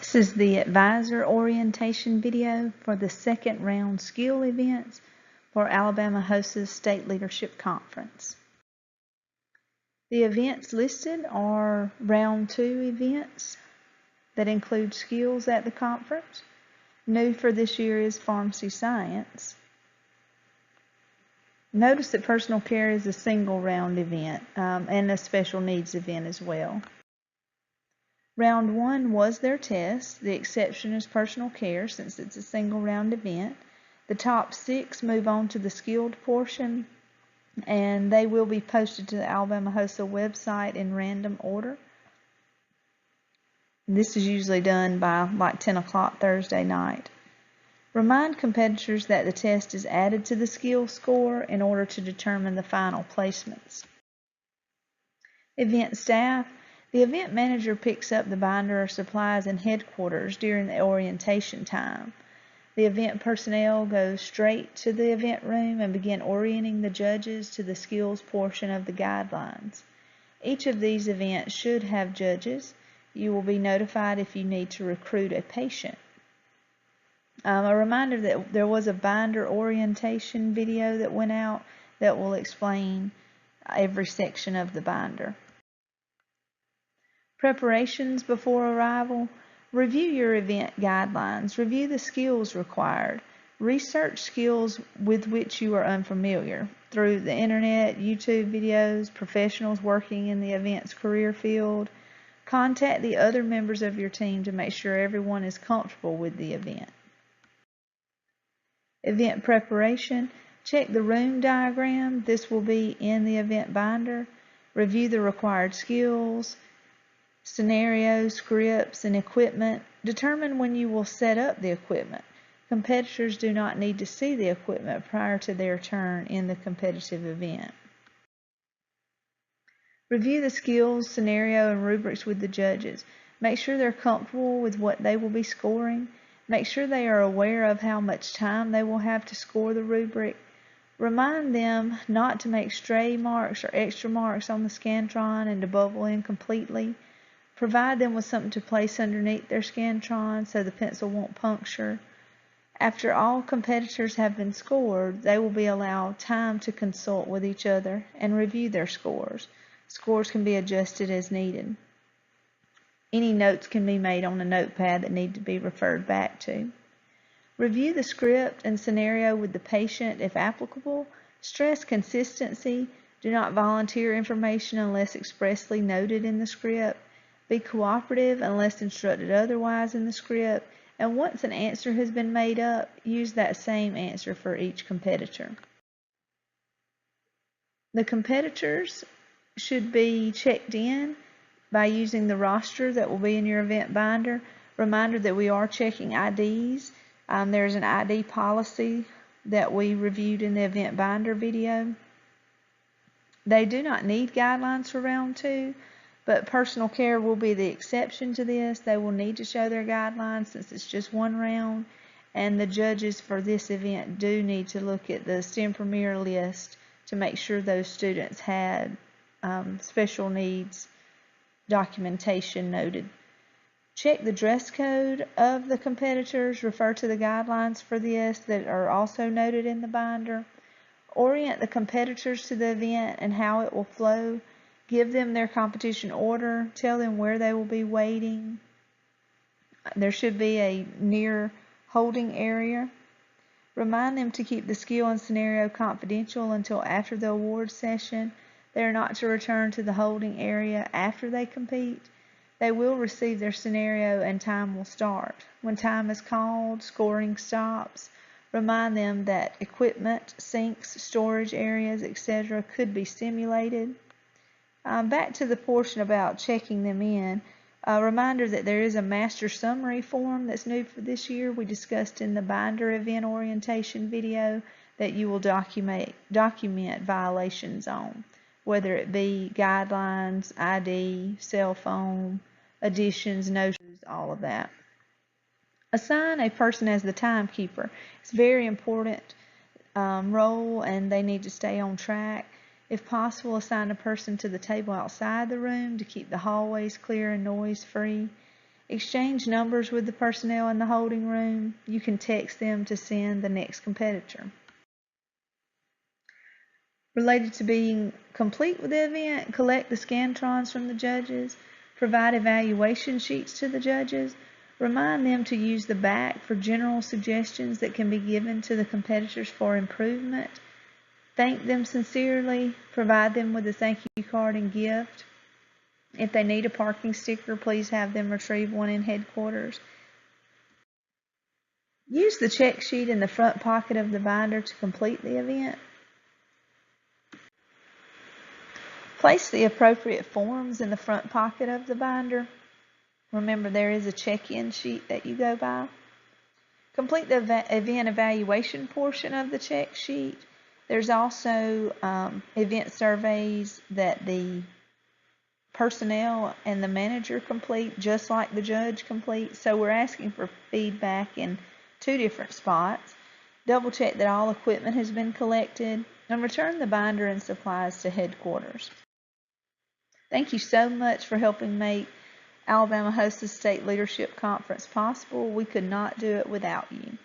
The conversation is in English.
This is the advisor orientation video for the second round skill events for Alabama HOSA's State Leadership Conference. The events listed are round 2 events that include skills at the conference. New for this year is pharmacy science. Notice that personal care is a single round event and a special needs event as well. Round 1 was their test. The exception is personal care since it's a single round event. The top 6 move on to the skilled portion, and they will be posted to the Alabama HOSA website in random order. This is usually done by like 10 o'clock Thursday night. Remind competitors that the test is added to the skill score in order to determine the final placements. Event staff. The event manager picks up the binder or supplies in headquarters during the orientation time. The event personnel goes straight to the event room and begin orienting the judges to the skills portion of the guidelines. Each of these events should have judges. You will be notified if you need to recruit a patient. A reminder that there was a binder orientation video that went out that will explain every section of the binder. Preparations before arrival. Review your event guidelines. Review the skills required. Research skills with which you are unfamiliar through the internet, YouTube videos, professionals working in the event's career field. Contact the other members of your team to make sure everyone is comfortable with the event. Event preparation. Check the room diagram. This will be in the event binder. Review the required skills, scenarios, scripts, and equipment. Determine when you will set up the equipment. Competitors do not need to see the equipment prior to their turn in the competitive event. Review the skills, scenario, and rubrics with the judges. Make sure they're comfortable with what they will be scoring. Make sure they are aware of how much time they will have to score the rubric. Remind them not to make stray marks or extra marks on the Scantron and to bubble in completely. Provide them with something to place underneath their Scantron so the pencil won't puncture. After all competitors have been scored, they will be allowed time to consult with each other and review their scores. Scores can be adjusted as needed. Any notes can be made on a notepad that need to be referred back to. Review the script and scenario with the patient if applicable. Stress consistency. Do not volunteer information unless expressly noted in the script. Be cooperative unless instructed otherwise in the script. And once an answer has been made up, use that same answer for each competitor. The competitors should be checked in by using the roster that will be in your event binder. Reminder that we are checking IDs. There's an ID policy that we reviewed in the event binder video. They do not need guidelines for round 2, but personal care will be the exception to this. They will need to show their guidelines since it's just one round, and the judges for this event do need to look at the STEM Premier list to make sure those students had special needs documentation noted. Check the dress code of the competitors. Refer to the guidelines for this that are also noted in the binder. Orient the competitors to the event and how it will flow. Give them their competition order. Tell them where they will be waiting. There should be a near holding area. Remind them to keep the skill and scenario confidential until after the award session. They are not to return to the holding area after they compete. They will receive their scenario and time will start. When time is called, scoring stops. Remind them that equipment, sinks, storage areas, etc. could be simulated. Back to the portion about checking them in. A reminder that there is a master summary form that's new for this year. We discussed in the binder event orientation video that you will document violations on, whether it be guidelines, ID, cell phone, additions, no-shows, all of that. Assign a person as the timekeeper. It's a very important role, and they need to stay on track. If possible, assign a person to the table outside the room to keep the hallways clear and noise-free. Exchange numbers with the personnel in the holding room. You can text them to send the next competitor. Related to being complete with the event, collect the Scantrons from the judges, provide evaluation sheets to the judges, remind them to use the back for general suggestions that can be given to the competitors for improvement, thank them sincerely, provide them with a thank you card and gift. If they need a parking sticker, please have them retrieve one in headquarters. Use the check sheet in the front pocket of the binder to complete the event. Place the appropriate forms in the front pocket of the binder. Remember, there is a check-in sheet that you go by. Complete the event evaluation portion of the check sheet. There's also event surveys that the personnel and the manager complete, just like the judge complete. So we're asking for feedback in 2 different spots. Double check that all equipment has been collected, and return the binder and supplies to headquarters. Thank you so much for helping make Alabama Hostess State Leadership Conference possible. We could not do it without you.